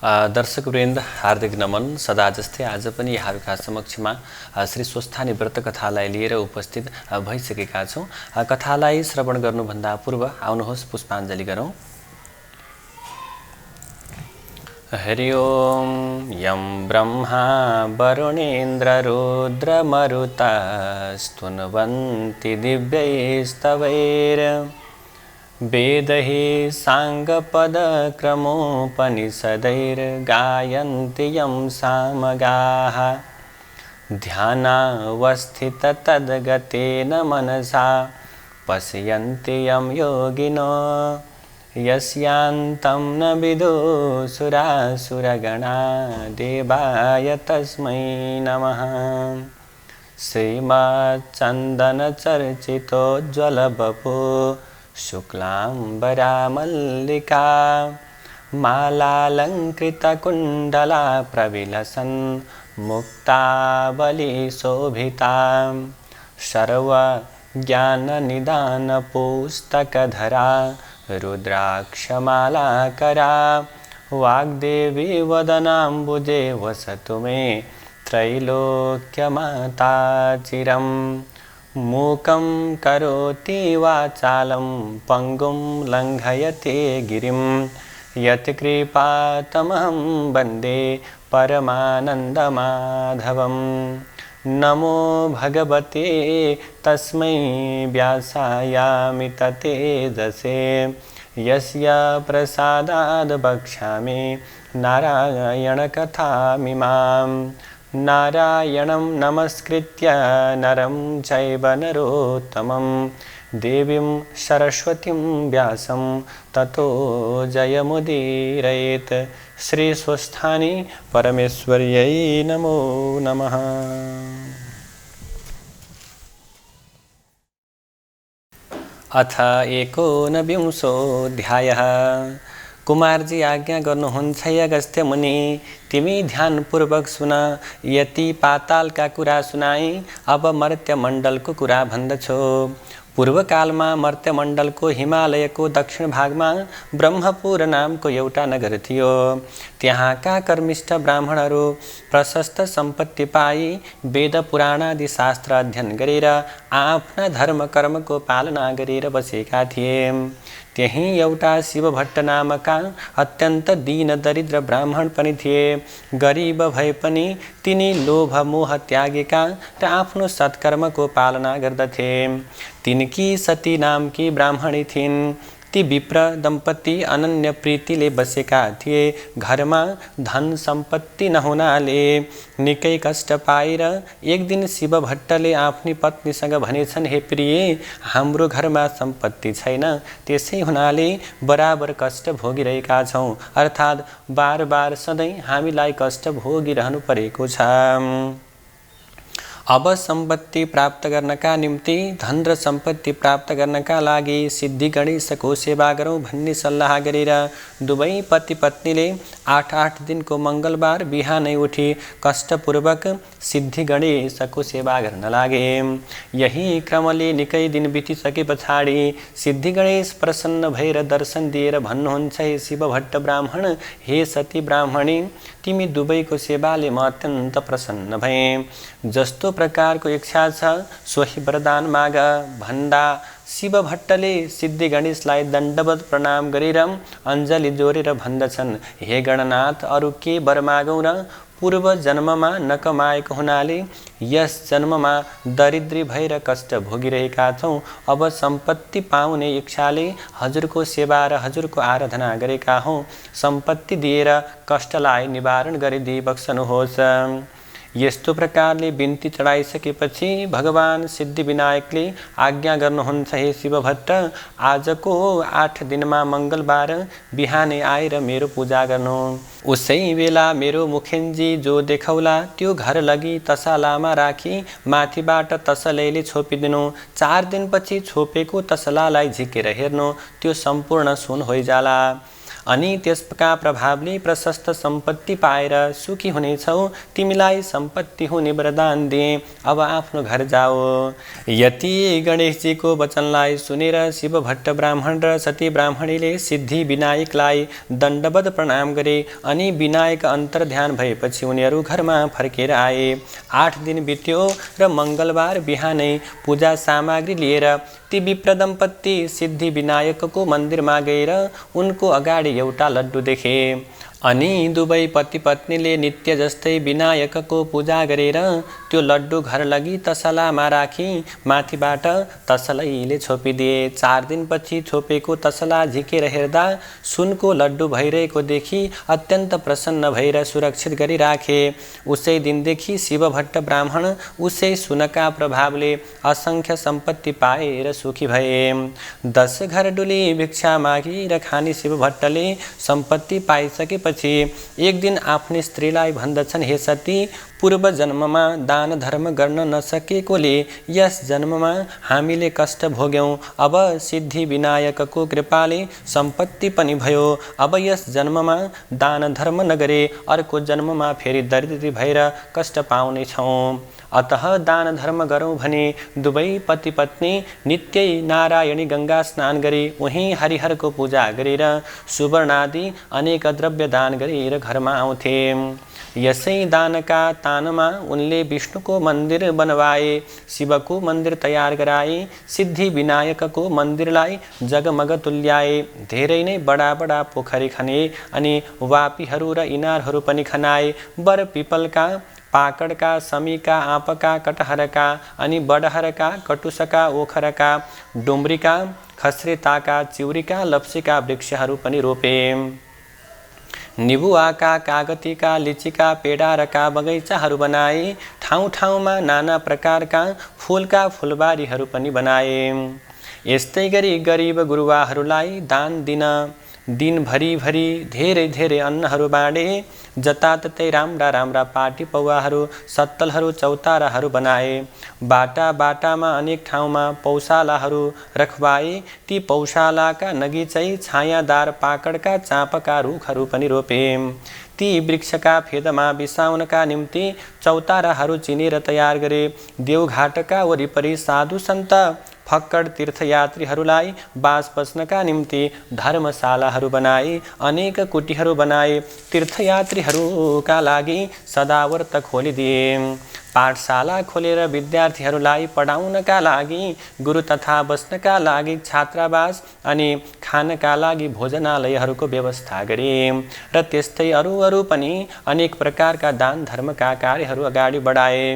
दर्शकवृन्द हार्दिक नमन। सदा जस्तै आज पनि यहाँहरूका समक्षमा श्री स्वस्थानी व्रत कथालाई लिएर उपस्थित भइसकेका छौँ। कथालाई श्रवण गर्नुभन्दा पूर्व आउनुहोस् पुष्पाञ्जली गरौँ। हरि ओम यं ब्रह्मा वरुणेन्द्र रुद्र मरुता स्तुन्वन्ति दिव्यैस्तवैर् वेदैः साङ्गपदक्रमोपनिषदैर्गायन्ति यं सामगाः ध्यानावस्थिततद्गतेन मनसा पश्यन्ति यं योगिनो यस्यान्तं न विदुसुरासुरगणा देवाय तस्मै नमः। श्रीमच्चन्दनचर्चितोज्ज्वलवपु शुक्लाम्बरा मल्लिका मालालङ्कृतकुण्डला प्रविलसन् मुक्तावलीशोभिता सर्वज्ञाननिदानपुस्तकधरा रुद्राक्षमालाकरा वाग्देवी वदनाम्बुजे वसतु मे त्रैलोक्यमाता चिरम्। मूकं करोति वाचालं पङ्गुं लङ्घयते गिरिं यत्कृपातमहं वन्दे परमानन्दमाधवं। नमो भगवते तस्मै व्यासायामिततेजसे यस्य प्रसादाद् वक्ष्यामि नारायणकथामिमाम्। नारायणं नमस्कृत्य नरं चैव नरोत्तमं देवीं सरस्वतीं व्यासं ततो जयमुदीरयेत्। श्री स्वस्थानी परमेश्वर्यै नमो नमः। अथ एकोनविंशोऽध्यायः। कुमारजी आज्ञा गर्नुहुन्छ अगस्त्य मुनि, तिमी ध्यानपूर्वक सुन। यति पातालका कुरा सुनाई, अब मर्त्यमण्डलको कुरा भन्दछो। पूर्वकालमा मर्त्यमण्डलको हिमालयको दक्षिण भागमा ब्रह्मपुर नामको एउटा नगर थियो। त्यहाँका कर्मिष्ठ ब्राह्मणहरू प्रशस्त सम्पत्ति पाई वेद पुराणादि शास्त्र अध्ययन गरेर आफ्ना धर्म कर्मको पालना गरेर बसेका थिए। त्यही एउटा शिवभट्ट नामका अत्यन्त दीन दरिद्र ब्राह्मण पनि थिए। गरिब भए पनि तिनी लोभ मोह त्यागेका र आफ्नो सत्कर्मको पालना गर्दथे। तिनकी सती नामकी ब्राह्मणी थिइन्। ती विप्र दम्पति अनन्य प्रीतिले बसेका थिए। घरमा धन सम्पत्ति नहुनाले निकै कष्ट पाएर एक दिन शिवभट्टले आफ्नी पत्नीसँग भनेछन्, हे प्रिय, हाम्रो घरमा सम्पत्ति छैन, त्यसै हुनाले बराबर कष्ट भोगिरहेका छौँ, अर्थात् बार बार सधैँ हामीलाई कष्ट भोगिरहनु परेको छ। अब सम्पत्ति प्राप्त गर्नका निम्ति धन र सम्पत्ति प्राप्त गर्नका लागि सिद्धि गणेशको सेवा गरौँ भन्ने सल्लाह गरेर दुवै पति पत्नीले 8 दिनको मङ्गलबार बिहानै उठी कष्टपूर्वक सिद्धि गणेशको सेवा गर्न लागे। यही क्रमले निकै दिन बितिसके पछाडि सिद्धि गणेश प्रसन्न भएर दर्शन दिएर भन्नुहुन्छ, हे शिवभट्ट ब्राह्मण, हे सती ब्राह्मणी, तिमी दुवैको सेवाले म अत्यन्त प्रसन्न भएँ। जस्तो प्रकारको इच्छा छ सोही वरदान माग भन्दा शिवभट्टले सिद्धि गणेशलाई दण्डवत प्रणाम गरेर अञ्जली जोडेर भन्दछन्, हे गणनाथ, अरू के वर मागौँ र? पूर्व जन्ममा नकमाएको हुनाले यस जन्ममा दरिद्री भएर कष्ट भोगिरहेका छौँ। अब सम्पत्ति पाउने इच्छाले हजुरको सेवा र हजुरको आराधना गरेका हौँ। सम्पत्ति दिएर कष्टलाई निवारण गरिदिई बक्सनुहोस्। यस्तो प्रकारले बिन्ती चढाइसकेपछि भगवान सिद्धिविनायकले आज्ञा गर्नुहुन्छ, हे शिवभट्ट, आजको 8 दिनमा मङ्गलबार बिहानै आएर मेरो पूजा गर्नु। उसै बेला मेरो मुखेन्जी जो देखौला त्यो घर लगी तसलामा राखी माथिबाट तसलैले छोपिदिनु। 4 दिनपछि छोपेको तसलालाई झिकेर हेर्नु, त्यो सम्पूर्ण सुन होइजाला। अनि त्यसका प्रभावले प्रशस्त सम्पत्ति पाएर सुखी हुनेछौ। तिमीलाई सम्पत्ति हुने वरदान दिए, अब आफ्नो घर जाओ। यति गणेशजीको वचनलाई सुनेर शिव भट्ट ब्राह्मण र सती ब्राह्मणीले सिद्धि विनायकलाई दण्डवत प्रणाम गरे। अनि विनायक अन्तर्ध्यान भएपछि उनीहरू घरमा फर्केर आए। 8 दिन बित्यो र मङ्गलबार बिहानै पूजा सामग्री लिएर ती विप्र दम्पत्ति सिद्धि विनायकको मन्दिरमा गएर उनको अगाडि एउटा लड्डु देखे। अनि दुवै पति पत्नीले नित्य जस्तै विनायकको पूजा गरेर त्यो लड्डु घर लगी तसलामा राखी माथिबाट तसलैले छोपिदिए। 4 दिनपछि छोपेको तसला झिकेर हेर्दा सुनको लड्डु भइरहेको देखि अत्यन्त प्रसन्न भएर सुरक्षित गरी राखे। उसै दिनदेखि शिव भट्ट ब्राह्मण उसै सुनका प्रभावले असङ्ख्य सम्पत्ति पाएर सुखी भए। 10 घर डुली भिक्षा मागी र खानी शिव भट्टले सम्पत्ति पाइसकेपछि एक दिन आफ्नी स्त्रीलाई भन्दछन्, हे सती, पूर्व जन्ममा दान धर्म गर्न नसकेकोले यस जन्ममा हामीले कष्ट भोग्यौं। अब सिद्धि विनायकको कृपाले सम्पत्ति पनि भयो। अब यस जन्ममा दान धर्म नगरे अर्को जन्ममा फेरि दरिद्री भएर कष्ट पाउने छौं। अतः दान धर्म गरौँ भने दुवै पति पत्नी नित्यै नारायणी गंगा स्नान गरी उही हरिहरको पूजा गरेर सुवर्णादि अनेक द्रव्य दान गरेर घरमा आउँथे। यसै दानका तानमा उनले विष्णुको मन्दिर बनवाए, शिवको मन्दिर तयार गराए, सिद्धि विनायकको मन्दिरलाई जगमग तुल्याए। धेरै नै बडा बडा पोखरी खने अनि वापीहरू र इनारहरू पनि खनाए। बर पिपलका, पाकडका, समीका, आँपका, कटहरका अनि बडहरका, कटुसका, ओखरका, डुम्रीका, खस्रेताका, चिउरीका, लप्सीका वृक्षहरू पनि रोपे। निबुवाका, कागतीका, लिचीका, पेडारका बगैँचाहरू बनाए। ठाउँ ठाउँमा नाना प्रकारका फुलका फुलबारीहरू पनि बनाए। यस्तै गरी गरिब गुरुवाहरूलाई दान दिन दिनभरि धेरै धेरै अन्नहरू बाँडे। जताततै राम्रा राम्रा पाटी पौवाहरू, सत्तलहरू, चौताराहरू बनाए। बाटा बाटामा अनेक ठाउँमा पौशालाहरू रखवाए। ती पौशालाका नगिचै छायादार पाकडका, चाँपका रुखहरू पनि रोपे। ती वृक्षका फेदमा बिसाउनका निम्ति चौताराहरू चिनेर तयार गरे। देवघाटका वरिपरि साधु सन्त फक्कड तीर्थयात्रीहरूलाई बास बस्नका निम्ति धर्मशालाहरू बनाए। अनेक कुटीहरू बनाए। तीर्थयात्रीहरूका लागि सदावर्त खोलिदिए। पाठशाला खोलेर विद्यार्थीहरूलाई पढाउनका लागि, गुरु तथा बस्नका लागि छात्रावास अनि खानका लागि भोजनालयहरूको व्यवस्था गरे। र त्यस्तै अरू पनि अनेक प्रकारका दान धर्मका कार्यहरू अगाडि बढाए।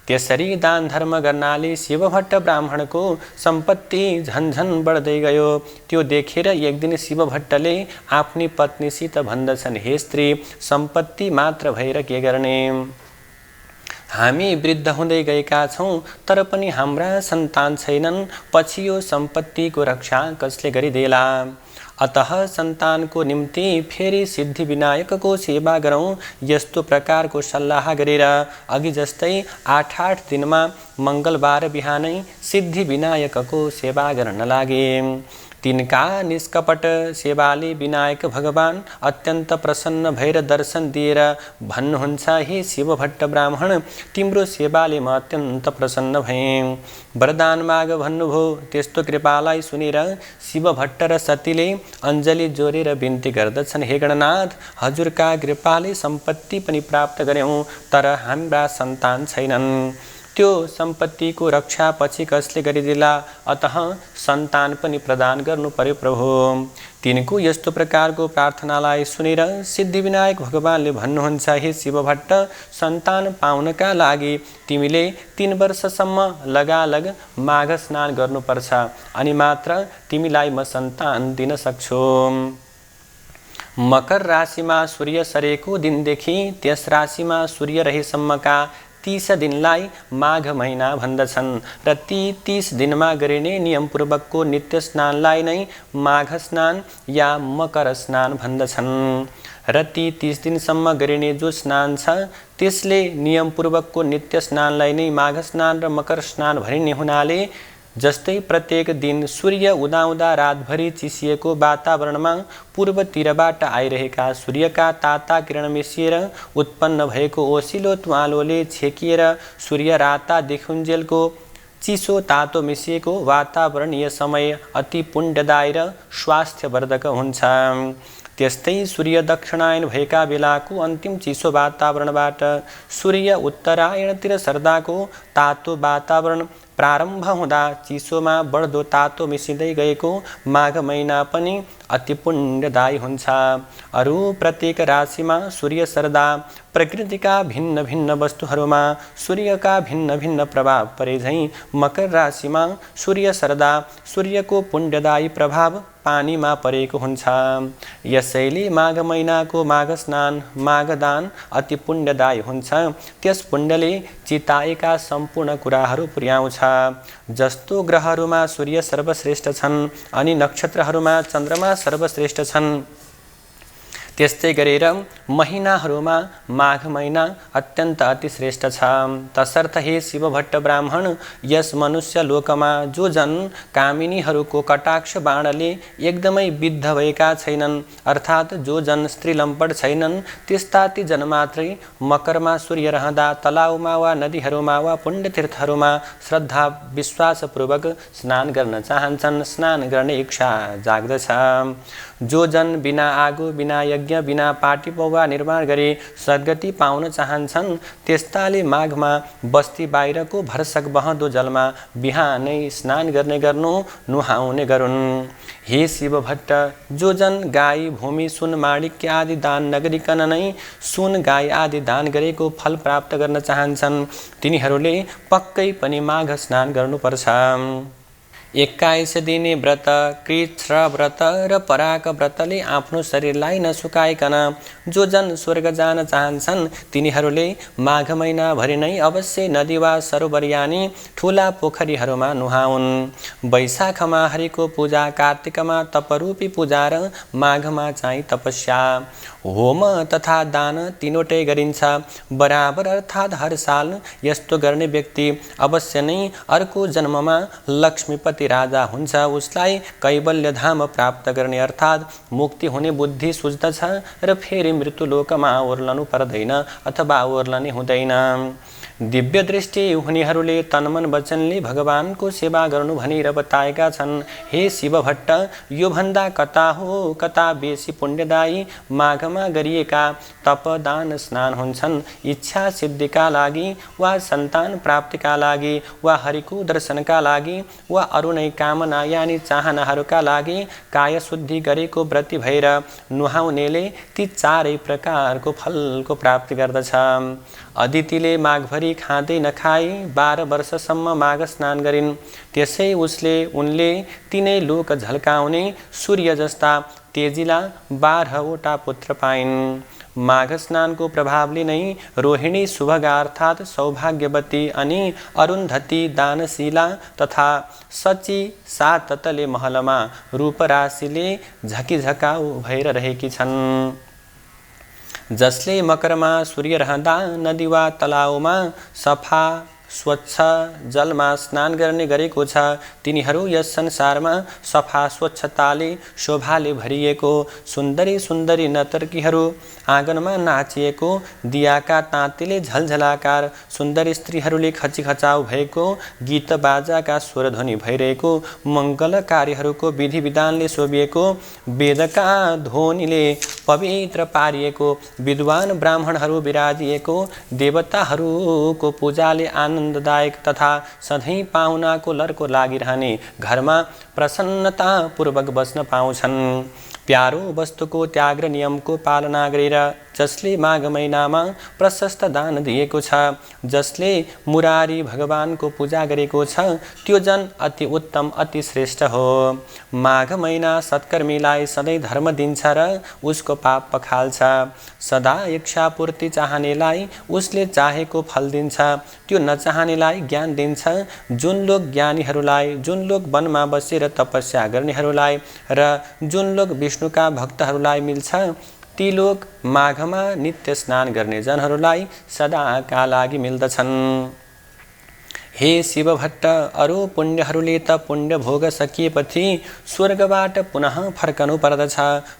त्यसरी दान धर्म गर्नाले शिव भट्ट ब्राह्मणको सम्पत्ति झन्झन बढ्दै गयो। त्यो देखेर एक दिन शिव भट्टले आफ्नी पत्नीसित भन्दछन्, हे स्त्री, सम्पत्ति मात्र भएर के गर्ने? हामी वृद्ध हुँदै गएका छौं, तर पनि हाम्रा सन्तान छैनन्। पछि यो सम्पत्तिको रक्षा कसले गरिदेला? अतः सन्तानको निम्ति फेरि सिद्धि विनायकको सेवा गरौँ। यस्तो प्रकारको सल्लाह गरेर अघि जस्तै 8 दिनमा मङ्गलबार बिहानै सिद्धि विनायकको सेवा गर्न लागे। तिनका निष्कपट सेवाले विनायक भगवान अत्यन्त प्रसन्न भएर दर्शन दिएर भन्नुहुन्छ, हे शिव भट्ट ब्राह्मण, तिम्रो सेवाले म अत्यन्त प्रसन्न भएँ, वरदान माग भन्नुभयो। त्यस्तो कृपालाई सुनेर शिव भट्ट र सतीले अञ्जली जोडेर बिन्ती गर्दछन्, हे गणनाथ, हजुरका कृपाले सम्पत्ति पनि प्राप्त गर्यौं, तर हाम्रा सन्तान छैनन्। त्यो सम्पत्तिको रक्षा पछि कसले गरिदिला? अतः सन्तान पनि प्रदान गर्नु पर्यो प्रभु। तिनको यस्तो प्रकारको प्रार्थनालाई सुनेर सिद्धिविनायक भगवानले भन्नुहुन्छ, हे शिव भट्ट, सन्तान पाउनका लागि तिमीले 3 वर्षसम्म लगालग माघ स्नान गर्नुपर्छ, अनि मात्र तिमीलाई म सन्तान दिन सक्छु। मकर राशिमा सूर्य सरेको दिनदेखि त्यस राशिमा सूर्य रहेसम्मका 30 दिनलाई माघ महिना भन्दछन् र ती 30 दिनमा गरिने नियमपूर्वकको नित्य स्नानलाई नै माघ स्नान या मकर स्नान भन्दछन्। र ती 30 दिनसम्म गरिने जो स्नान छ त्यसले नियमपूर्वकको नित्य स्नानलाई नै माघ स्नान र मकर स्नान भनिने हुनाले जस्तै प्रत्येक दिन सूर्य उदाउँदा रातभरि चिसिएको वातावरणमा पूर्वतिरबाट आइरहेका सूर्यका ताता किरण मिसिएर उत्पन्न भएको ओसिलो त्वालोले छेकिएर सूर्य राता देखुन्जेलको चिसो तातो मिसिएको वातावरणीय समय अति पुण्यदायी र स्वास्थ्यवर्धक हुन्छ। त्यस्तै सूर्य दक्षिणायन भएका बेलाको अन्तिम चिसो वातावरणबाट सूर्य उत्तरायणतिर सर्दाको तातो वातावरण प्रारम्भ हुँदा चिसोमा बढ्दो तातो मिसिँदै गएको माघ महिना पनि अति पुण्यदायी हुन्छ। अरू प्रत्येक राशिमा सूर्य सर्दा प्रकृतिका भिन्न भिन्न वस्तुहरूमा सूर्यका भिन्न भिन्न प्रभाव परे झैं मकर राशिमा सूर्य सर्दा सूर्यको पुण्यदायी प्रभाव पानीमा परेको हुन्छ। यसैले माघ महिनाको माघ स्नान माघदान अति पुण्यदायी हुन्छ। त्यस पुण्यले चिताएका सम्पूर्ण कुराहरू पुर्याउँछ। जस्तो ग्रहहरूमा सूर्य सर्वश्रेष्ठ छन् अनि नक्षत्रहरूमा चन्द्रमा सर्वश्रेष्ठ छन्, त्यस्तै गरेर महिनाहरूमा माघ महिना अत्यन्त अति श्रेष्ठ छ। तसर्थ हे शिवभट्ट ब्राह्मण, यस मनुष्य लोकमा जो जन कामिनीहरूको कटाक्ष बाणले एकदमै विद्ध भएका छैनन्, अर्थात् जो जन स्त्री लम्पट छैनन्, त्यस्ता ती जन मात्रै मकरमा सूर्य रहँदा तलाउमा वा नदीहरूमा वा पुण्यतीर्थहरूमा श्रद्धा विश्वासपूर्वक स्नान गर्न चाहन्छन्, स्नान गर्ने इच्छा जाग्दछ। जो जन बिना आगो बिना यज्ञ बिना पाटी पौवा निर्माण गरी सद्गति पाउन चाहन्छन्, त्यस्ताले माघमा बस्ती बाहिरको भरसक बहँदो जलमा बिहानै स्नान गर्ने गर्नु, नुहाउने गरून्। हे शिवभट्ट, जो जन गाई भूमि सुन माणिक्य आदि दान नगरिकन नै सुन गाई आदि दान गरेको फल प्राप्त गर्न चाहन्छन्, तिनीहरूले पक्कै पनि माघ स्नान गर्नुपर्छ। 21 दिने व्रत, कृच्छ्र व्रत र पराक व्रतले आफ्नो शरीरलाई नसुकाइकन जो जन स्वर्ग जान चाहन्छन्, तिनीहरूले माघ महिनाभरि नै अवश्य नदी वा सरोवर यानि ठुला पोखरीहरूमा नुहाउन्। वैशाखमा हरिको पूजा, कार्तिकमा तपरूपी पूजा र माघमा चाहिँ तपस्या, होम तथा दान तीनवटै गरिन्छ बराबर, अर्थात् हर साल यस्तो गर्ने व्यक्ति अवश्य नै अर्को जन्ममा लक्ष्मीपति राजा हुन्छ। उसलाई कैवल्य धाम प्राप्त गर्ने अर्थात् मुक्ति हुने बुद्धि सुझ्दछ र फेरि मृत्युलोकमा ओर्लनु पर्दैन अथवा ओर्लने हुँदैन। दिव्य दृष्टि हुनेहरूले तनमन वचनले भगवानको सेवा गर्नु भनेर बताएका छन्। हे शिवभट्ट, यो भन्दा कता हो कता बेसी पुण्यदायी माघमा गरिएका तप दान स्नान हुन्छन्। इच्छा सिद्धिका लागि वा सन्तान प्राप्तिका लागि वा हरिको दर्शनका लागि वा अरू नै कामना यानि चाहनाहरूका लागि काय शुद्धि गरेको व्रती भएर नुहाउनेले ती चारै प्रकारको फलको प्राप्ति गर्दछ। अदितिले माघभरि खाँदै नखाई 12 वर्षसम्म माघ स्नान गरिन्। त्यसै उनले तिनै लोक झल्काउने सूर्य जस्ता तेजिला 12वटा पुत्र पाइन्। माघ स्नानको प्रभावले नै रोहिणी सुभगा अर्थात् सौभाग्यवती अनि अरुन्धती दानशीला तथा सची साततले महलमा रूपराशिले झकिझकाउ भएर रहेकी छन्। जसले मकरमा सूर्य रहँदा नदी वा तलाउमा सफा स्वच्छ जलमा स्नान गर्ने गरेको छ, तिनीहरू यस संसारमा सफा स्वच्छताले शोभाले भरिएको सुन्दरी सुन्दरी नर्तकीहरू, आँगनमा नाचिएको दियाका तातीले झलझलाकार सुन्दरी स्त्रीहरूले खचिखचाउ भएको गीत बाजाका स्वरध्वनि भइरहेको मङ्गलकार्यहरूको विधि विधानले शोभिएको वेदका ध्वनिले पवित्र पारिएको विद्वान ब्राह्मणहरू विराजिएको देवताहरूको पूजाले आनन्ददायक तथा सधैँ पाहुनाको लर्को लागिरहने घरमा प्रसन्नतापूर्वक बस्न पाउँछन्। प्यारो वस्तुको त्याग र नियमको पालना गरेर जसले माघ महिनामा प्रशस्त दान दिएको छ, जसले मुरारी भगवानको पूजा गरेको छ, त्यो जन अति उत्तम अति श्रेष्ठ हो। माघ महिना सत्कर्मीलाई सधैँ धर्म दिन्छ र उसको पाप पखाल्छ। सदा इच्छापूर्ति चाहनेलाई उसले चाहेको फल दिन्छ, त्यो नचाहनेलाई ज्ञान दिन्छ। जुन लोक ज्ञानीहरूलाई, जुन लोक वनमा बसेर तपस्या गर्नेहरूलाई र जुन लोक विष्णुका भक्तहरूलाई मिल्छ, ती लोक माघमा नित्य स्नान गर्ने जनहरूलाई सदाका लागि मिल्दछन्। हे शिव भट्ट, अरू पुण्यहरूले त पुण्य भोग सकिएपछि स्वर्गबाट पुनः फर्कनु पर्दछ,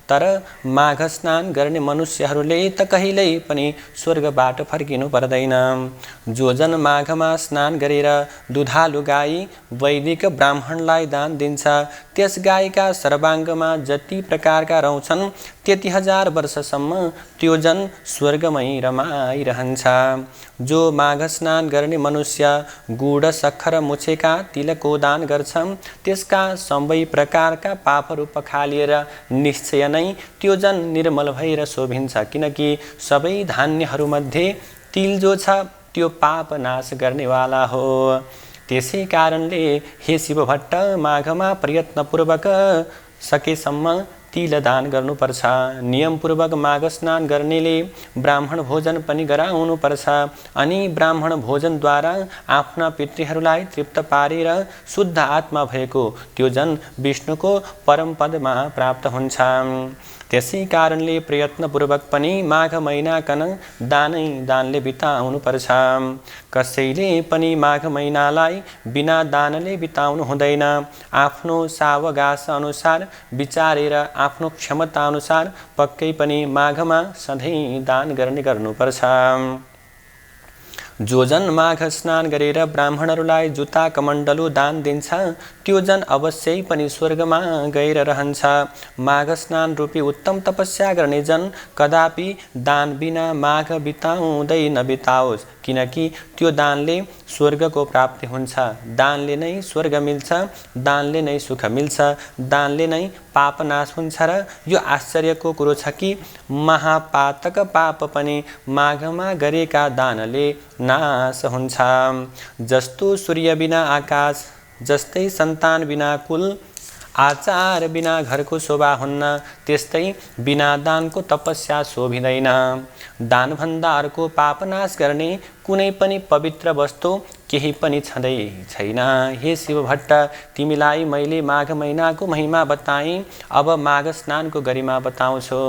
तर माघ स्नान गर्ने मनुष्यहरूले त कहिल्यै पनि स्वर्गबाट फर्किनु पर्दैन। जो जन माघमा स्नान गरेर दुधालु गाई वैदिक ब्राह्मणलाई दान दिन्छ, त्यस गाईका सर्वाङ्गमा जति प्रकारका रौँ छन् त्यति 1000 वर्षसम्म त्यो जन स्वर्गमै रमाइरहन्छ। जो माघ स्नान गर्ने मनुष्य गुड सक्खर मुछेका तिलको दान गर्छ, त्यसका सबै प्रकारका पापहरू पखालिएर निश्चय नै त्यो जन निर्मल भएर शोभिन्छ, किनकि सबै धान्यहरूमध्ये तिल जो छ त्यो पाप नाश गर्नेवाला हो। त्यसै कारणले हे शिव भट्ट, माघमा प्रयत्नपूर्वक सकेसम्म तिल दान गर्नुपर्छ। नियमपूर्वक माघ स्नान गर्नेले ब्राह्मण भोजन पनि गराउनुपर्छ, अनि ब्राह्मण भोजनद्वारा आफ्ना पितृहरूलाई तृप्त पारेर शुद्ध आत्मा भएको त्यो जन विष्णुको परम पदमा प्राप्त हुन्छ। त्यसै कारणले प्रयत्नपूर्वक पनि माघ महिनाकन दानले बिताउनुपर्छ। कसैले पनि माघ महिनालाई बिना दानले बिताउनु हुँदैन। आफ्नो सावगास अनुसार विचारेर आफ्नो क्षमता अनुसार पक्कै पनि माघमा सधैँ दान गर्नुपर्छ। जो जन माघ स्नान गरेर ब्राह्मणहरूलाई जुत्ता कमण्डलु दान दिन्छ, त्यो जन अवश्यै पनि स्वर्गमा गएर रहन्छ। माघ स्नान रूपी उत्तम तपस्या गर्ने जन कदापि दान बिना माघ बिताउँदै नबिताओस्, किनकि त्यो दानले स्वर्गको प्राप्ति हुन्छ। दानले नै स्वर्ग मिल्छ, दानले नै सुख मिल्छ, दानले नै पाप नाश हुन्छ। र यो आश्चर्यको कुरो छ कि महापातक पाप पनि माघमा गरेका दानले नाश हुन्छ। जस्तो सूर्य बिना आकाश, जस्तै सन्तान बिना कुल, आचार बिना घरको शोभा हुन्न, त्यस्तै बिना दानको तपस्या शोभिँदैन। दानभन्दा अर्को पाप नाश गर्ने कुनै पनि पवित्र वस्तु केही पनि छँदै छैन। हे शिव भट्ट, तिमीलाई मैले माघ महिनाको महिमा बताएँ, अब माघ स्नानको गरिमा बताउँछु।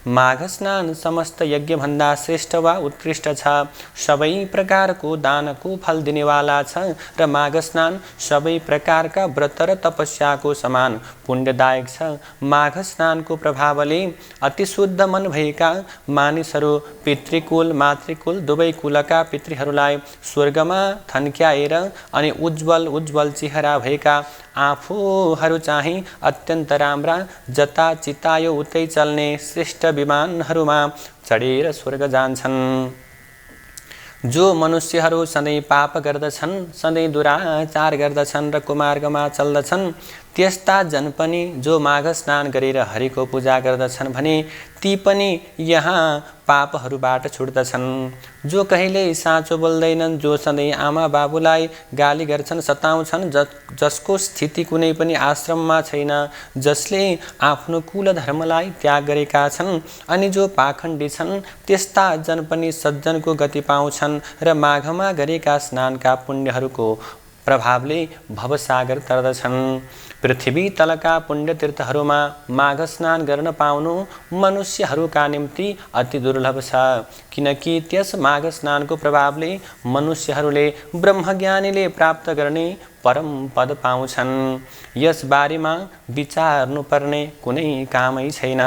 माघ स्नान समस्त यज्ञभन्दा श्रेष्ठ वा उत्कृष्ट छ, सबै प्रकारको दानको फल दिनेवाला छ, र माघ स्नान सबै प्रकारका व्रत र तपस्याको समान पुण्यदायक छ। माघ स्नानको प्रभावले अति शुद्ध मन भएका मानिसहरू पितृकुल मातृकुल दुवै कुलका पितृहरूलाई स्वर्गमा थन्क्याएर अनि उज्जवल चेहरा भएका आफूहरू चाहिँ अत्यन्त राम्रा जता चितायो उतै चल्ने श्रेष्ठ विमानहरूमा चढेर स्वर्ग जान्छन्। जो मनुष्यहरू सधैँ पाप गर्दछन्, सधैँ दुराचार गर्दछन् र कुमार्गमा चल्दछन्, त्यस्ता जन पनि जो माघ स्नान गरेर हरिको पूजा गर्दछन् भने ती पनि यहाँ पापहरूबाट छुट्दछन्। जो कहिल्यै साँचो बोल्दैनन्, जो सधैँ आमा बाबुलाई गाली गर्छन्, सताउँछन्, जसको स्थिति कुनै पनि आश्रममा छैन, जसले आफ्नो कुल धर्मलाई त्याग गरेका छन्, अनि जो पाखण्डी छन्, त्यस्ता जन पनि सज्जनको गति पाउँछन् र माघमा गरेका स्नानका पुण्यहरूको प्रभावले भवसागर तर्दछन्। पृथ्वी तलका पुण्यतीर्थहरूमा माघ स्नान गर्न पाउनु मनुष्यहरूका निम्ति अति दुर्लभ छ, किनकि त्यस माघ स्नानको प्रभावले मनुष्यहरूले ब्रह्मज्ञानीले प्राप्त गर्ने परम पद पाउँछन्। यस बारेमा विचार्नुपर्ने कुनै कामै छैन।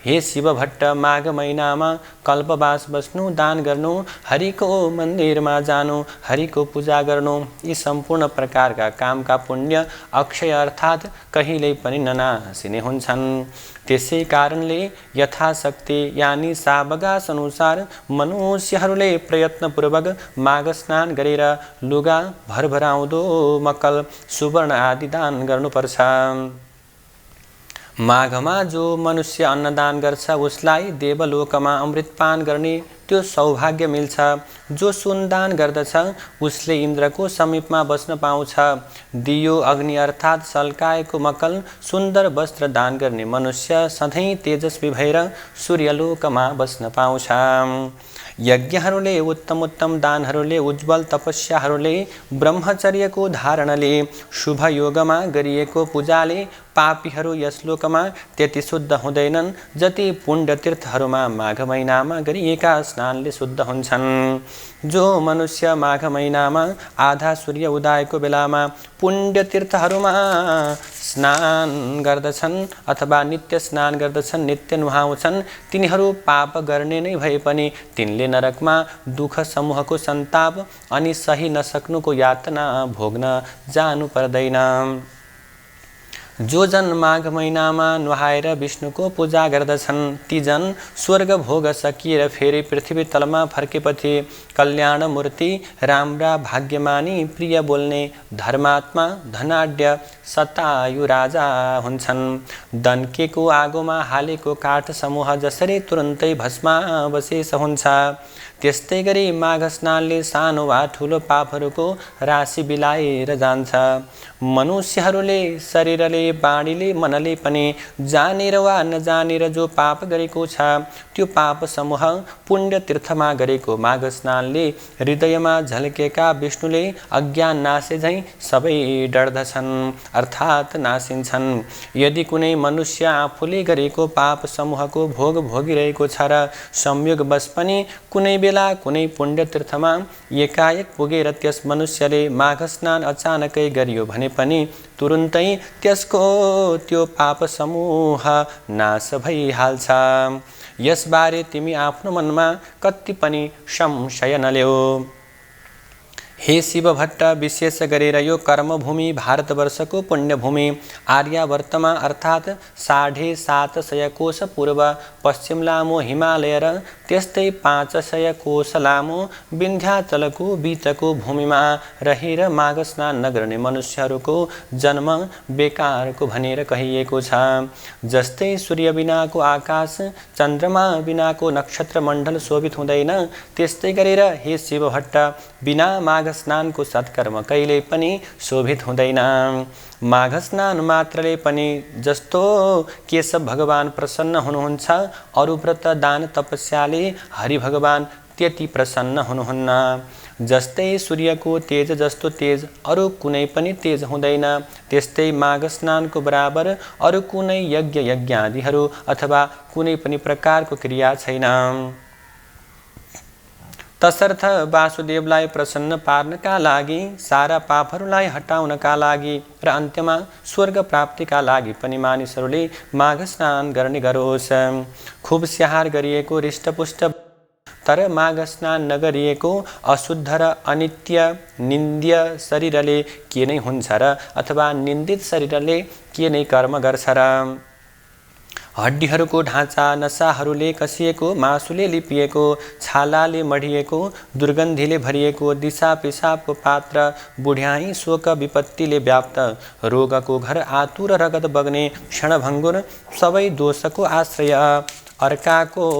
हे शिव भट्ट, माघ महिनामा कल्पवास बस्नु, दान गर्नु, हरिको मन्दिरमा जानु, हरिको पूजा गर्नु, यी सम्पूर्ण प्रकारका कामका पुण्य अक्षय अर्थात् कहिल्यै पनि ननासिने हुन्छन्। त्यसै कारणले यथाशक्ति यानि सावगास अनुसार मनुष्यहरूले प्रयत्नपूर्वक माघ स्नान गरेर लुगा भरभराउँदो मकल सुवर्ण आदि दान गर्नुपर्छ। माघमा जो मनुष्य अन्नदान गर्छ उसलाई देवलोकमा अमृतपान गर्ने त्यो सौभाग्य मिल्छ। जो सुनदान गर्दछ उसले इन्द्रको समीपमा बस्न पाउँछ। दियो अग्नि अर्थात् सल्काएको मकल सुन्दर वस्त्र दान गर्ने मनुष्य सधैँ तेजस्वी भएर सूर्यलोकमा बस्न पाउँछ। यज्ञहरूले उत्तम दानहरूले उज्जवल तपस्याहरूले ब्रह्मचर्यको धारणले शुभ योगमा गरिएको पूजाले पापीहरू यस लोकमा त्यति शुद्ध हुँदैनन् जति पुण्य तीर्थहरूमा माघ महिनामा गरिएका स्नानले शुद्ध हुन्छन्। जो मनुष्य माघ महिनामा आधा सूर्य उदयको बेलामा पुण्य तीर्थहरूमा स्नान गर्दछन् अथवा नित्य स्नान गर्दछन्, नित्य नुहाउँछन्, तिनीहरू पाप गर्ने नै भए पनि तिनले नरकमा दुःख समूहको सन्ताप अनि सही नसक्नुको यातना भोग्न जानु पर्दैन। जो जन माघ महिनामा नुहाएर विष्णुको पूजा गर्दछन् ती जन स्वर्ग भोग सकिएर फेरि पृथ्वी तलमा फर्केपछि कल्याण मूर्ति, राम्रा, भाग्यमानी, प्रिय बोल्ने, धर्मात्मा, धनाढ्य, शतायु राजा हुन्छन्। दन्केको आगोमा हालेको काठ समूह जसरी तुरुन्तै भस्मावशेष हुन्छ, त्यस्तै गरी माघ स्नानले सानो वा ठुलो पापहरूको राशि बिलाएर जान्छ। मनुष्यहरूले शरीरले, बाणीले, मनले पनि जानेर वा नजानेर जो पाप गरेको छ त्यो पाप समूह पुण्य तीर्थमा गरेको माघ स्नानले हृदयमा झल्केका विष्णुले अज्ञान नासे झैँ सबै डर्दछन् अर्थात् नासिन्छन्। यदि कुनै मनुष्य आफूले गरेको पाप समूहको भोग भोगिरहेको छ र संयोगवश पनि कुनै बेला कुनै पुण्य तीर्थमा एकाएक पुगेर त्यस मनुष्यले माघ स्नान अचानकै गरियो भने पनि तुरुन्तै त्यसको त्यो पाप समूह नाश भइहाल्छ। यसबारे तिमी आफ्नो मनमा कति पनि संशय नल्याऊ। हे शिव भट्ट, विशेष गरेर यो कर्मभूमि भारतवर्षको पुण्यभूमि आर्यावर्तमा अर्थात् 750 कोश पूर्व पश्चिम लामो हिमालय र त्यस्तै 500 कोश लामो विन्ध्याचलको बीचको भूमिमा रहेर माघ स्नान नगर्ने मनुष्यहरूको जन्म बेकारको भनेर कहिएको छ। जस्तै सूर्य बिनाको आकाश, चन्द्रमा बिनाको नक्षत्र मण्डल शोभित हुँदैन, त्यस्तै गरेर हे शिव भट्ट, बिना माघ स्नानको सत्कर्म कहिल्यै पनि शोभित हुँदैन। माघ स्नान मात्रले पनि जस्तो केशव भगवान प्रसन्न हुनुहुन्छ, अरू व्रत दान तपस्याले हरि भगवान त्यति प्रसन्न हुनुहुन्न। जस्तै सूर्यको तेज जस्तो तेज अरू कुनै पनि तेज हुँदैन, त्यस्तै माघ स्नानको बराबर अरू कुनै यज्ञ यज्ञादिहरू अथवा कुनै पनि प्रकारको क्रिया छैन। तसर्थ वासुदेवलाई प्रसन्न पार्नका लागि, सारा पापहरूलाई हटाउनका लागि र अन्त्यमा स्वर्ग प्राप्तिका लागि पनि मानिसहरूले माघ स्नान गर्ने गरोस्। खुब स्याहार गरिएको हृष्टपुष्ट तर माघ स्नान नगरिएको अशुद्ध र अनित्य निन्द्य शरीरले के नै हुन्छ र अथवा निन्दित शरीरले के नै कर्म गर्छ र। हड्डीहरूको ढाँचा, नसाहरूले कसिएको, मासुले लिपिएको, छालाले मढिएको, दुर्गन्धीले भरिएको, दिशा पिसाबको पात्र, बुढ्याई शोक विपत्तिले व्याप्त, रोगको घर आतुर रगत बग्ने, क्षणभङ्गुर, सबै दोषको आश्रय, अर्काको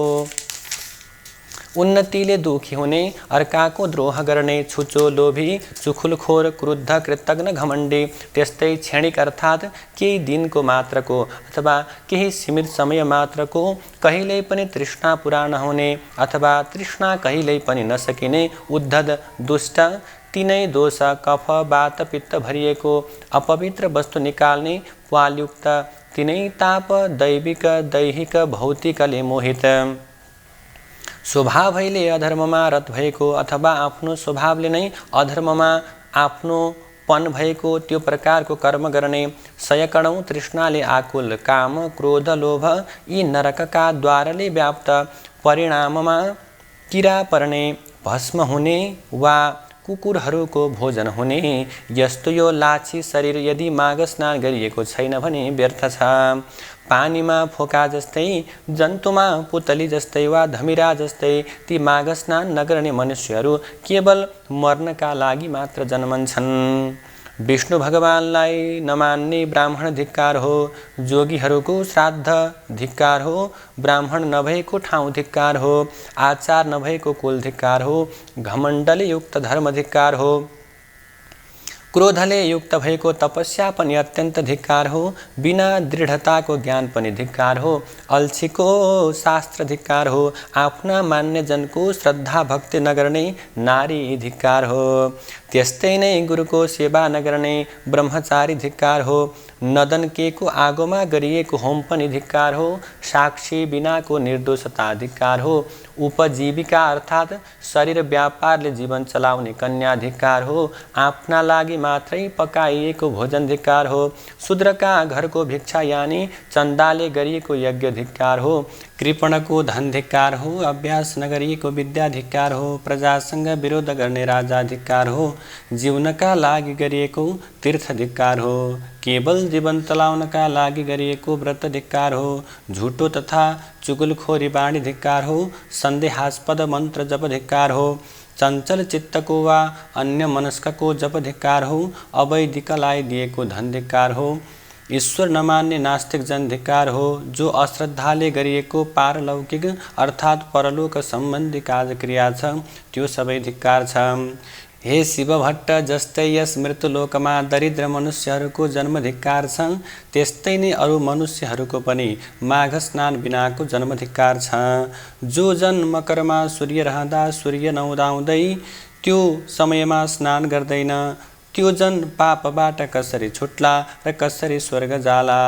उन्नतिले दुखी हुने, अर्काको द्रोह गर्ने, छुचो, लोभी, चुखुलखोर, क्रुद्ध, कृतज्ञ, घमण्डी, त्यस्तै क्षणिक अर्थात् केही दिनको मात्रको अथवा केही सीमित समय मात्रको, कहिल्यै पनि तृष्णा पुरा नहुने अथवा तृष्णा कहिल्यै पनि नसकिने उद्धत, दुष्ट, तीनै दोष, कफ, वात, पित्त भरिएको, अपवित्र वस्तु निकाल्ने, पालयुक्त, तीनै ताप, दैविक, दैहिक, भौतिकले मोहित, स्वभावैले अधर्ममा रत भएको अथवा आफ्नो स्वभावले नै अधर्ममा आफ्नोपन भएको त्यो प्रकारको कर्म गर्ने, सयकडौँ तृष्णाले आकुल, काम, क्रोध, लोभ यी नरकका द्वारले व्याप्त, परिणाममा किरा पर्ने, भस्म हुने वा कुकुरहरूको भोजन हुने यस्तो यो लाछी शरीर यदि माघ स्नान गरिएको छैन भने व्यर्थ छ। पानीमा फोका जस्तै, जन्तुमा पुतली जस्तै वा धमिरा जस्तै ती माघ स्नान नगर्ने मनुष्यहरू केवल मर्नका लागि मात्र जन्मन्छन्। विष्णु भगवानलाई नमान्ने ब्राह्मण धिक्कार हो, जोगीहरूको श्राद्ध धिक्कार हो, ब्राह्मण नभएको ठाउँ धिक्कार हो, आचार नभएको कुल धिक्कार हो, घमण्डले युक्त धर्म धिक्कार हो, क्रोधले युक्त भएको तपस्या पनि अत्यन्त धिक्कार हो, बिना दृढताको ज्ञान पनि धिक्कार हो, अल्छीको शास्त्र धिक्कार हो, आफ्ना मान्यजनको श्रद्धा भक्ति नगर्ने नारी धिक्कार हो, त्यस्तै नै गुरुको सेवा नगर्ने ब्रह्मचारी धिक्कार हो, नदन केको आगोमा गरिएको होम पनि धिक्कार हो। साक्षी बिनाको निर्दोषता धिक्कार हो। उपजीविका अर्थात् शरीर व्यापारले जीवन चलाउने कन्या धिक्कार हो। आफ्ना लागि मात्रै पकाइएको भोजन धिक्कार हो। शूद्रका घरको भिक्षा यानी चन्दाले गरिएको यज्ञ धिक्कार हो। कृपणको धन धिक्कार हो। अभ्यास नगरिएको विद्या धिक्कार हो। प्रजासँग विरोध गर्ने राजा धिक्कार हो। जीवनका लागि गरिएको तीर्थ धिक्कार हो। केवल जीवन चलाउनका लागि गरिएको व्रत धिक्कार हो। झुटो तथा चुगलखोरी बाणी धिक्कार हो। सन्देहास्पद मन्त्र जप धिक्कार हो। चञ्चल चित्तको वा अन्य मनस्कको जप धिक्कार हो। अवैधिकलाई दिएको धन धिक्कार हो। ईश्वर नमान्ने नास्तिक जन धिक्कार हो। जो अश्रद्धाले गरिएको पारलौकिक अर्थात् परलोक सम्बन्धी कार्यक्रिया छ त्यो सबै धिक्कार छ। हे शिव भट्ट, जस्तै यस मृत्युलोकमा दरिद्र मनुष्यहरूको जन्म धिक्कार छ, त्यस्तै नै अरू मनुष्यहरूको पनि माघ स्नान बिनाको जन्म धिक्कार छ। जो जन मकरमा सूर्य रहँदा सूर्य नउदाउँदै त्यो समयमा स्नान गर्दैन, त्यो जन पापबाट कसरी छुट्ला र कसरी स्वर्ग जाला।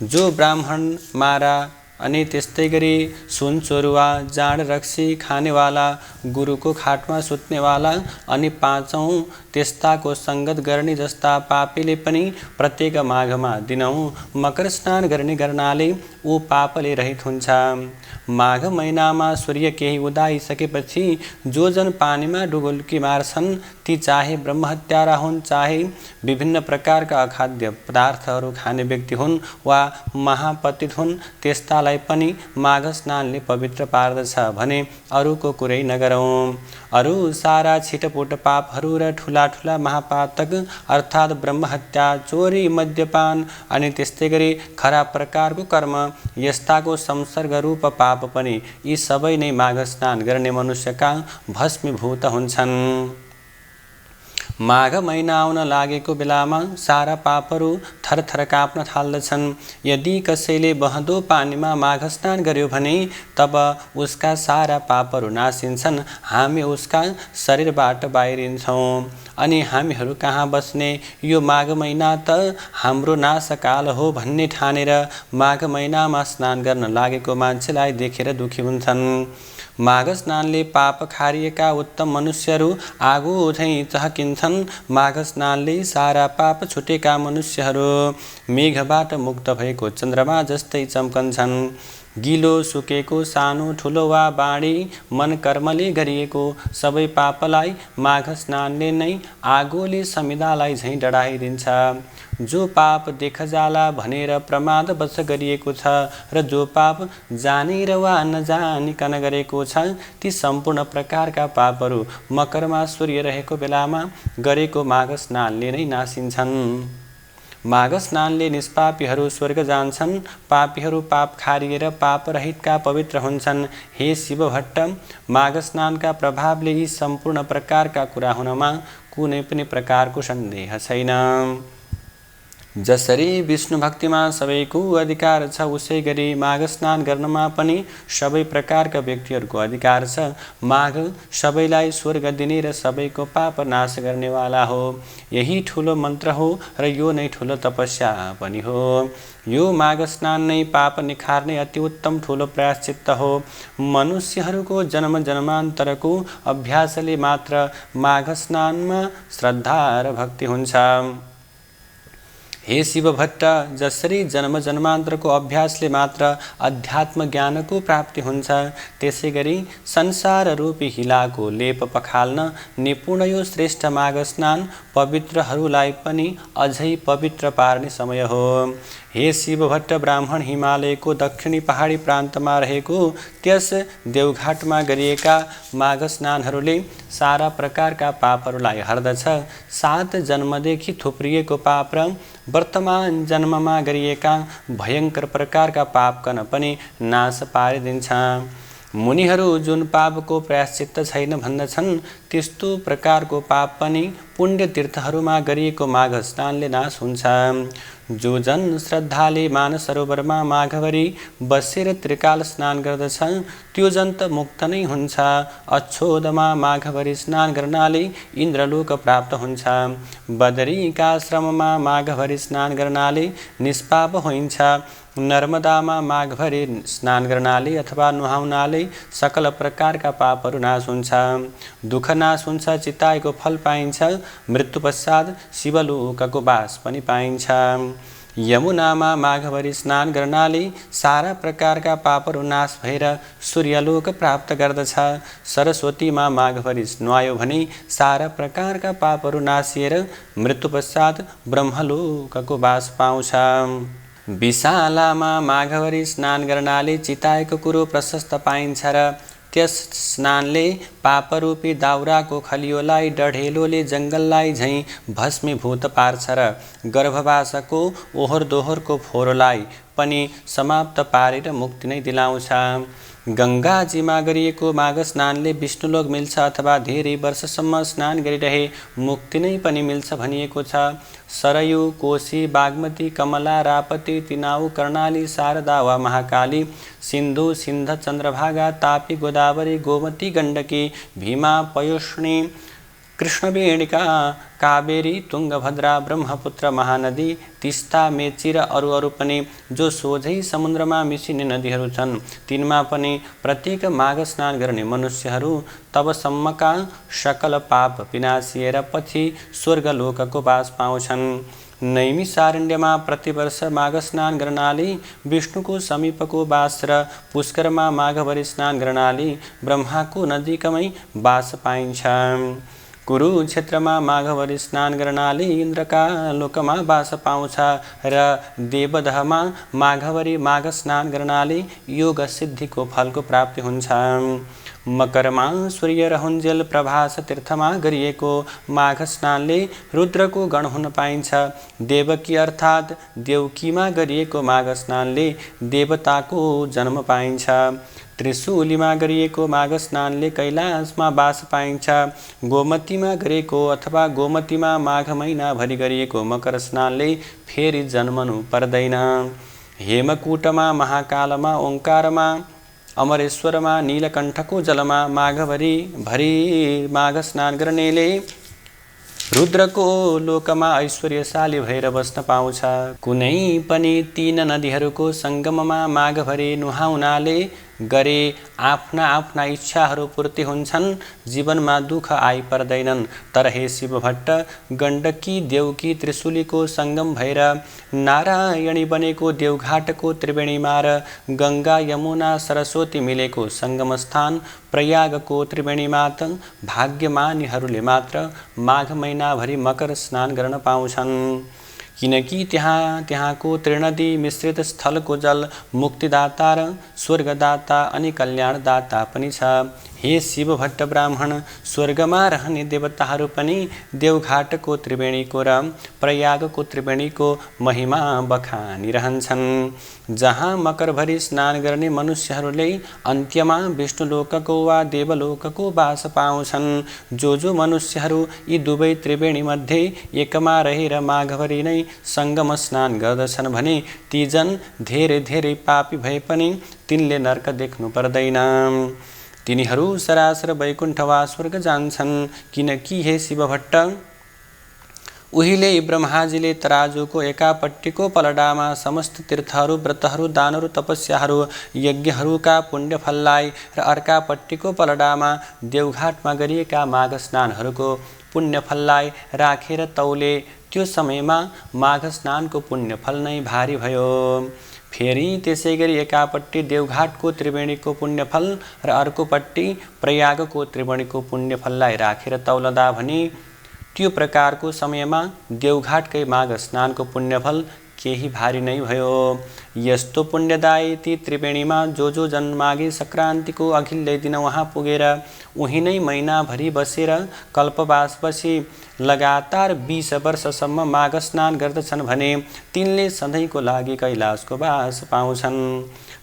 जो ब्राह्मण मारा अनि त्यस्तै गरी सुन चोरुवा, जाँड रक्सी खानेवाला, गुरुको खाटमा सुत्नेवाला अनि पाँचौँ त्यस्ताको सङ्गत गर्ने जस्ता पापीले पनि प्रत्येक माघमा दिनौँ मकर स्नान गर्ने गर्नाले ऊ पापले रहित हुन्छ। माघ महिनामा सूर्य केही उदाइसकेपछि जो जन पानीमा डुबुल्की मार्छन् ती चाहे ब्रह्महत्यारा हुन्, चाहे विभिन्न प्रकारका अखाद्य पदार्थहरू खाने व्यक्ति हुन् वा महापतित हुन्, त्यस्तालाई पनि माघ स्नानले पवित्र पार्दछ भने अरूको कुरै नगरौँ। अरू सारा छिटपुट पापहरू र ठुला ठुला महापातक अर्थात् ब्रह्महत्या, चोरी, मद्यपान अनि त्यस्तै गरी खराब प्रकारको कर्म यस्ताको संसर्ग रूप पाप पनि यी सबै नै माघ स्नान गर्ने मनुष्यका भस्मीभूत हुन्छन्। माघ महिना आउन लागेको बेलामा सारा पापहरू थरथर काप्न थाल्दछन्। यदि कसैले बहँदो पानीमा माघ स्नान गर्यो भने तब उसका सारा पापहरू नासिन्छन्। हामी उसका शरीरबाट बाहिरिन्छौँ अनि हामीहरू कहाँ बस्ने, यो माघ महिना त हाम्रो नाशकाल हो भन्ने ठानेर माघ महिनामा स्नान गर्न लागेको मान्छेलाई देखेर दुखी हुन्छन्। माघ स्नानले पाप खारिएका उत्तम मनुष्यहरू आगो झैँ चहकिन्छन्। माघ स्नानले सारा पाप छुटेका मनुष्यहरू मेघबाट मुक्त भएको चन्द्रमा जस्तै चम्कन्छन्। गिलो सुकेको सानो ठुलो वा बाँडी मन कर्मले गरिएको सबै पापलाई माघ स्नानले नै आगोले समिदालाई झैँ डढाइदिन्छ। जो पाप देख जाला भनेर प्रमादवश गरिएको छ र जो पाप जानेर वा नजानिकन गरेको छ ती सम्पूर्ण प्रकारका पापहरू मकरमा सूर्य रहेको बेलामा गरेको माघ स्नानले नै नासिन्छन्। माघ स्नानले निष्पापीहरू स्वर्ग जान्छन्, पापीहरू पाप खारिएर पापरहितका पवित्र हुन्छन्। हे शिव भट्ट, माघ स्नानका प्रभावले यी सम्पूर्ण प्रकारका कुरा हुनमा कुनै पनि प्रकारको सन्देह छैन। जसरी विष्णु भक्तिमा सबैको अधिकार छ उसै गरी माघ स्नान गर्नमा पनि सबै प्रकारका व्यक्तिहरूको अधिकार छ। माघ सबैलाई स्वर्ग दिने र सबैको पाप नाश गर्नेवाला हो। यही ठुलो मन्त्र हो र यो नै ठुलो तपस्या पनि हो। यो माघ स्नान नै पाप निखार्ने अति उत्तम ठुलो प्रायश्चित्त हो। मनुष्यहरूको जन्म जन्मान्तरको अभ्यासले मात्र माघ स्नानमा श्रद्धा र भक्ति हुन्छ। हे शिव भट्ट, जसरी जन्म जन्मान्तरको अभ्यासले मात्र अध्यात्म ज्ञानको प्राप्ति हुन्छ त्यसै गरी संसार रूपी हिलाको लेप पखाल्न निपुण यो श्रेष्ठ माघ स्नान पवित्रहरूलाई पनि अझै पवित्र पार्ने समय हो। हे शिव भट्ट, ब्राह्मण हिमालयको दक्षिणी पहाडी प्रान्तमा रहेको त्यस देवघाटमा गरिएका माघ स्नानहरूले सारा प्रकारका पापहरूलाई हर्दछ। 7 जन्मदेखि थुप्रिएको पाप र वर्तमान जन्ममा गरिएका भयङ्कर प्रकारका पापकन पनि नाश पारिदिन्छ। मुनिहरू जुन पापको प्रायश्चित्त छैन भन्दछन् त्यस्तो प्रकारको पाप पनि पुण्य तीर्थहरूमा गरिएको माघ स्नानले नाश हुन्छ। जो जन श्रद्धाले मानसरोवरमा माघभरि बसेर त्रिकाल स्नान गर्दछ त्यो जन त मुक्त नै हुन्छ। अच्छोदमा माघभरि स्नान गर्नाले इन्द्रलोक प्राप्त हुन्छ। बदरिकाश्रममा माघभरि स्नान गर्नाले निष्पाप होइन्छ। नर्मदामा माघभरि स्नान गर्नाले अथवा नुहाउनाले सकल प्रकारका पापहरू नाश हुन्छ। दुःख नाश हुन्छ, चिताएको फल पाइन्छ, मृत्यु पश्चात शिवलोकको बास पनि पाइन्छ। यमुनामा माघभरि स्नान गर्नाले सारा प्रकारका पापहरू नाश भएर सूर्यलोक प्राप्त गर्दछ। सरस्वतीमा माघभरि नुहायो भने सारा प्रकारका पापहरू नासिएर मृत्यु पश्चात ब्रह्मलोकको बास पाउँछ। विशालामा माघभरि स्नान गर्नाले चिताएको कुरो प्रशस्त पाइन्छ र त्यस स्नानले पापरूपी दाउराको खलियोलाई डढेलोले जङ्गललाई झैँ भस्मीभूत पार्छ र गर्भवासको ओहोर दोहोरको फोहोरलाई पनि समाप्त पारेर मुक्ति नै दिलाउँछ। गङ्गाजीमा गरिएको माघ स्नानले विष्णुलोक मिल्छ अथवा धेरै वर्षसम्म स्नान गरिरहे मुक्ति नै पनि मिल्छ भनिएको छ। सरयू, कोशी, बागमती, कमला, रापती, तिनाउ, कर्णाली, शारदा वा महाकाली, सिन्धु, सिन्ध, चन्द्रभागा, तापी, गोदावरी, गोमती, गण्डकी, भीमा, पयोष्णी, कृष्णवेणिका, कावेरी, तुङ्गभद्रा, ब्रह्मपुत्र, महानदी, तिस्ता, मेची र अरू पनि जो सोझै समुद्रमा मिसिने नदीहरू छन् तिनमा पनि प्रत्येक माघ स्नान गर्ने मनुष्यहरू तबसम्मका सकल पाप विनाशिएर पछि स्वर्गलोकको बास पाउँछन्। नैमिषारण्यमा प्रतिवर्ष माघ स्नान गर्नाले विष्णुको समीपको बास र पुष्करमा माघभरि स्नान गर्नाले ब्रह्माको नजिकमै बास पाइन्छ। कुरुक्षेत्रमा माघभरि स्नान गर्नाले इन्द्रका लोकमा बास पाउँछ र देवदहमा माघभरि माघ स्नान गर्नाले योग सिद्धिको फलको प्राप्ति हुन्छ। मकरमा सूर्य रहन्जेल प्रभास तीर्थमा गरिएको माघ स्नानले रुद्रको गण हुन पाइन्छ। देवकी अर्थात् देवकीमा गरिएको माघ स्नानले देवताको जन्म पाइन्छ। त्रिशूलीमा गरिएको माघ स्नानले कैलाशमा बास पाइन्छ। गोमतीमा गरेको अथवा गोमतीमा माघ महिनाभरि गरिएको मकर स्नानले फेरि जन्मनु पर्दैन। हेमकूटमा, महाकालमा, ओङ्कारमा, अमरेश्वरमा, नीलकण्ठको जलमा माघभरि माघ स्नान गर्नेले रुद्रको लोकमा ऐश्वर्यशाली भएर बस्न पाउँछ। कुनै पनि तीन नदीहरूको सङ्गममा माघभरि नुहाउनाले गरे आफ्ना आफ्ना इच्छाहरू पूर्ति हुन्छन्, जीवनमा दुःख आइपर्दैनन्। तर हे शिव भट्ट, गण्डकी, देवकी, त्रिशूलीको सङ्गम भएर नारायणी बनेको देवघाटको त्रिवेणीमा र गङ्गा, यमुना, सरस्वती मिलेको सङ्गम स्थान प्रयागको त्रिवेणीमा त भाग्यमानीहरूले मात्र माघ महिनाभरि मकर स्नान गर्न पाउँछन्। किनकि त्यहाँको त्रिनदी मिश्रित स्थलको जल मुक्तिदाता र स्वर्गदाता अनि कल्याणदाता पनि छ। हे शिव भट्ट ब्राह्मण, स्वर्गमा रहने देवताहरू पनि देवघाटको त्रिवेणीको र प्रयागको त्रिवेणीको महिमा बखानिरहन्छन्। जहाँ मकरभरि स्नान गर्ने मनुष्यहरूले अन्त्यमा विष्णुलोकको वा देवलोकको बास पाउँछन्। जो मनुष्यहरू यी दुवै त्रिवेणी मध्ये एकमा रहेर माघभरि नै सङ्गम स्नान गर्दछन् भने ती जन धेरै पापी भए पनि तिनले नर्क देख्नु पर्दैन। तिनीहरू सरासर वैकुण्ठ वा स्वर्ग जान्छन्। किनकि हे शिव भट्ट, उहिले ब्रह्माजीले तराजुको एकापट्टिको पलडामा समस्त तीर्थहरू, व्रतहरू, दानहरू, तपस्याहरू, यज्ञहरूका पुण्यफललाई र अर्कापट्टिको पलडामा देवघाटमा गरिएका माघ स्नानहरूको पुण्यफललाई राखेर तौले। त्यो समयमा माघ स्नानको पुण्यफल नै भारी भयो। फेरि त्यसै गरी एकापट्टि देवघाटको त्रिवेणीको पुण्यफल र अर्कोपट्टि प्रयागको त्रिवेणीको पुण्यफललाई राखेर तौलदा भने त्यो प्रकारको समयमा देवघाटकै माघ स्नानको पुण्यफल केही भारी नै भयो। यस्तो पुण्यदायी ती त्रिवेणीमा जो जन माघे सङ्क्रान्तिको अघिल्लै दिन वहाँ पुगेर उही नै महिनाभरि बसेर कल्पवास बसी लगातार 20 वर्षसम्म माघ स्नान गर्दछन् भने तिनले सधैँको लागि कैलाशको बास पाउँछन्।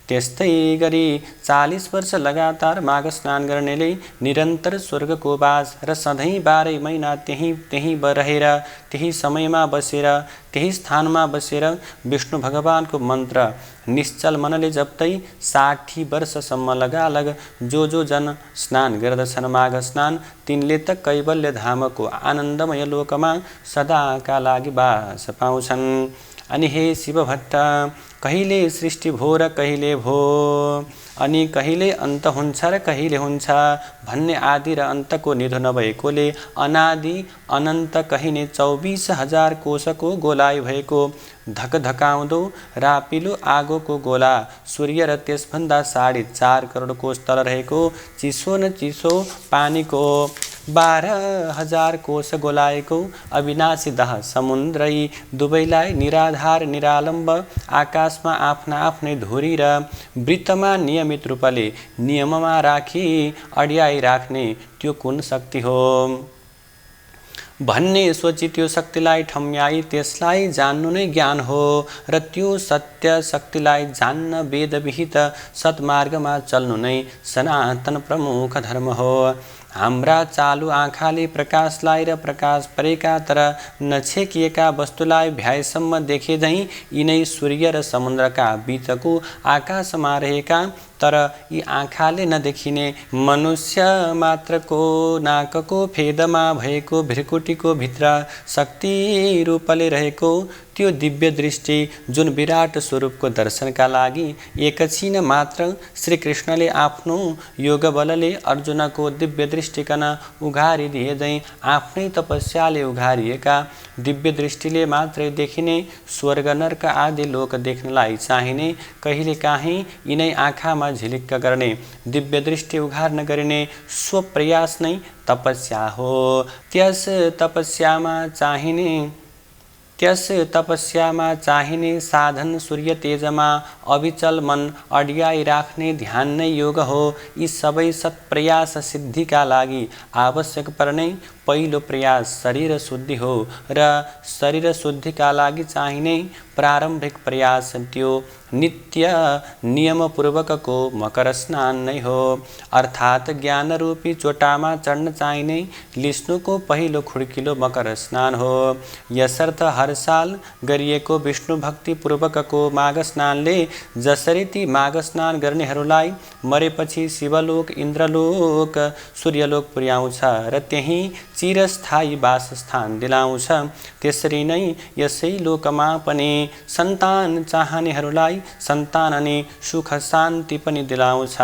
त्यस्तै गरी 40 वर्ष लगातार माघ स्नान गर्नेले निरन्तर स्वर्गको बास र सधैँ 12 महिना त्यही रहेर त्यही समयमा बसेर त्यही स्थानमा बसेर विष्णु भगवानको मन्त्र निश्चल मनले जप्दै 60 वर्षसम्म लगालग जो जन स्नान गर्दछन् माघ स्नान, तिनले त कैवल्य धामको आनन्दमय लोकमा सदाका लागि बास पाउँछन्। अनि हे शिवभट्ट, कहिले सृष्टि भो र कहिले भो, अनि कहिले अन्त हुन्छ र कहिले हुन्छ भन्ने आदि र अन्तको निधो नभएकोले अनादि अनन्त कहिने 24,000 कोशको गोलाइ भएको धकधकाउँदो रापिलो आगोको गोला सूर्य र त्यसभन्दा 4.5 करोड कोश तल रहेको चिसो न चिसो पानीको 12,000 कोश गोलाएको अविनाशी दह समुद्रै दुवैलाई निराधार निरालम्ब आकाशमा आफ्ना आफ्नै धुरी र वृत्तमा नियमित रूपले नियममा राखी अड्याइ राख्ने त्यो कुन शक्ति हो भन्ने सोची त्यो शक्तिलाई ठम्याई त्यसलाई जान्नु नै ज्ञान हो र त्यो सत्य शक्तिलाई जान्न वेदविहित सत्मार्गमा चल्नु नै सनातन प्रमुख धर्म हो। हाम्रा चालु आँखाले प्रकाशलाई र प्रकाश परेका तर नछेकिएका वस्तुलाई भ्याएसम्म देखे झैँ यिनै सूर्य र समुद्रका बीचको आकाशमा रहेका तर यी आँखाले नदेखिने मनुष्य मात्रको नाकको फेदमा भएको भृकुटीको भित्र शक्ति रूपले रहेको त्यो दिव्य दृष्टि जुन विराट स्वरूपको दर्शनका लागि एकछिन मात्र श्री कृष्णले आफ्नो योग बलले अर्जुनको दिव्य दृष्टिकन उघारिदिए झैँ आफ्नै तपस्याले उघारिएका दिव्य दृष्टिले मात्रै देखिने स्वर्ग नर्क आदि लोक देख्नलाई चाहिने कहिलेकाहीँ यिनै आँखामा झिलिक्क गर्ने दिव्य दृष्टि उघार्न गरिने स्वप्रयास नै तपस्या हो। त्यस तपस्यामा चाहिने साधन सूर्य तेजमा अविचल मन अड्याई राख्ने ध्यान नै योग हो। यी सबै सत्प्रयास सिद्धिका लागि आवश्यक पर्ने पहिलो प्रयास शरीर शुद्धि हो र शरीर शुद्धिका लागि चाहिने प्रारम्भिक प्रयास त्यो नित्य नियमपूर्वकको मकर स्नान नै हो। अर्थात् ज्ञान रूपी चोटामा चढ्न चाहिने लिस्नुको पहिलो खुड्किलो मकर स्नान हो। यसर्थ हर साल गरिएको विष्णु भक्ति पूर्वकको माघ स्नानले जसरी ती माघ स्नान गर्नेहरूलाई मरेपछि शिवलोक इन्द्रलोक सूर्यलोक पुर्याउँछ र त्यही चिरस्थायी वासस्थान दिलाउँछ, त्यसरी नै यसै लोकमा पनि सन्तान चाहनेहरूलाई सन्तान अनि सुख शान्ति पनि दिलाउँछ।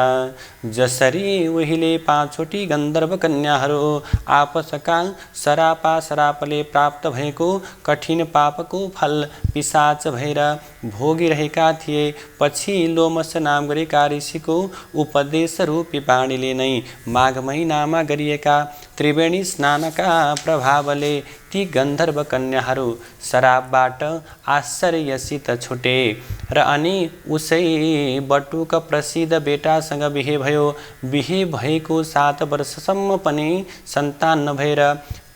जसरी उहिले 5 वटी गन्धर्व कन्याहरू आपसका सरापले प्राप्त भएको कठिन पापको फल पिशाच भएर भोगिरहेका थिए, पछि लोमस नाम गरेका ऋषिको उपदेश रूपी बाणीले नै माघ महिनामा गरिएका त्रिवेणी स्नानका प्रभावले ती गन्धर्व कन्याहरू शराबबाट आश्चर्यसित छुटे र अनि उसै बटुक प्रसिद्ध बेटासँग बिहे भयो। बिहे भएको 7 वर्षसम्म पनि सन्तान नभएर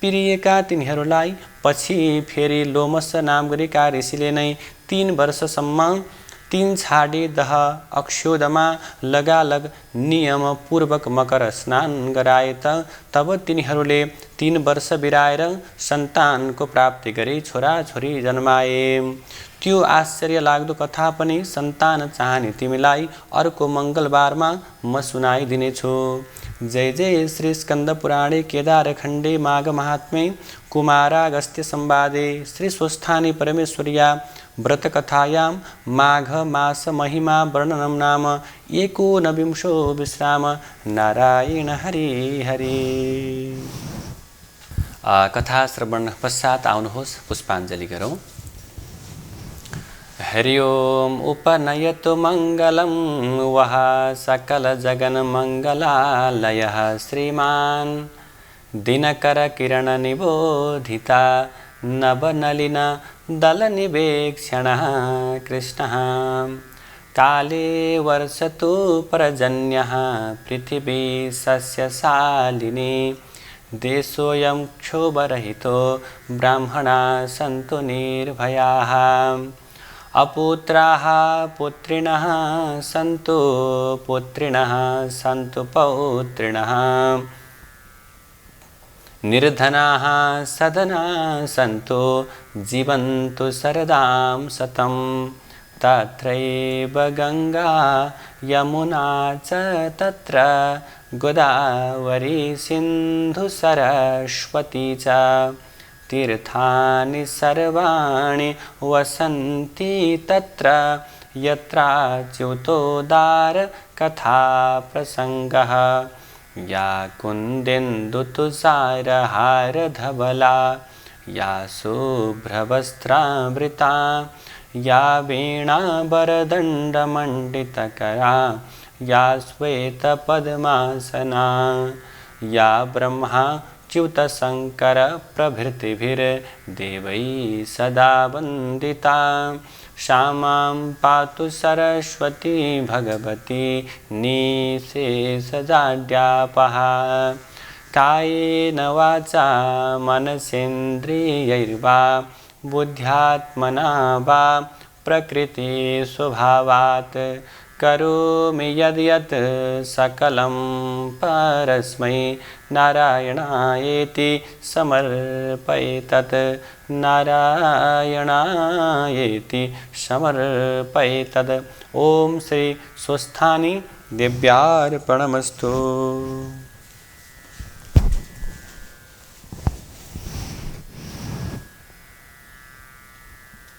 पिरिएका तिनीहरूलाई पछि फेरि लोमस नाम गरेका ऋषिले नै 3 वर्षसम्म 3 छाडे दह अक्षोदमा लगालग नियमपूर्वक मकर स्नान गराए तब तिनीहरूले 3 वर्ष बिराएर सन्तानको प्राप्ति गरी छोराछोरी जन्माए। त्यो आश्चर्य लाग्दो कथा पनि सन्तान चाहने तिमीलाई अर्को मङ्गलबारमा म सुनाइदिनेछु। जय जय श्री स्कंद पुराणे केदारखण्डे माघ महात्म्ये कुमारागस्त्य संवादे श्री स्वस्थानी परमेश्वर्या व्रतकथायां माघ मास महिमा वर्णनम नाम 19 विश्राम। नारायण हरि हरि। कथा श्रवण पश्चात आउनुहोस् पुष्पाञ्जलि गरौँ। हरि ओम उपनयतु मंगलम वह सकल जगन मंगलालयः श्रीमान दिनकर किरण निबोधिता नवनलिन दल निवेक्षणः कृष्णः काले वर्षतु पर्जन्यः पृथिवी सस्यशालिनी देशोऽयं क्षोभरहितो ब्राह्मणा सन्तु निर्भयाः। अपुत्राः पुत्रिणः सन्तु पुत्रिणः सन्तु पौत्रिणः निर्धनाः सधनाः सन्तु जीवन्तु शरदां शतं तत्रैव गङ्गा यमुना च तत्र गोदावरी सिन्धु सरस्वती च तीर्थानि सर्वाणि वसन्ति तत्र यत्राच्युतोदार कथा प्रसङ्गः या कुन्देन्दुतुषारहारधवला या शुभ्रवस्त्रावृता या वीणावरदण्डमण्डितकरा या श्वेतपद्मासना या ब्रह्माच्युतशङ्करप्रभृतिभिर्देवैः सदा वन्दिता सा मां पातु सरस्वती भगवती निःशेषजाड्यापहा कायेन वाचा मनसेन्द्रियैर्वा बुद्ध्यात्मना वा प्रकृतिस्वभावात् करोमि यद्यत् सकलं परस्मै नारायणायेति समर्पयेतत् नारायणायेति समर्पयेतत्। ओम श्री स्वस्थानी दिव्यार्पणमस्तु।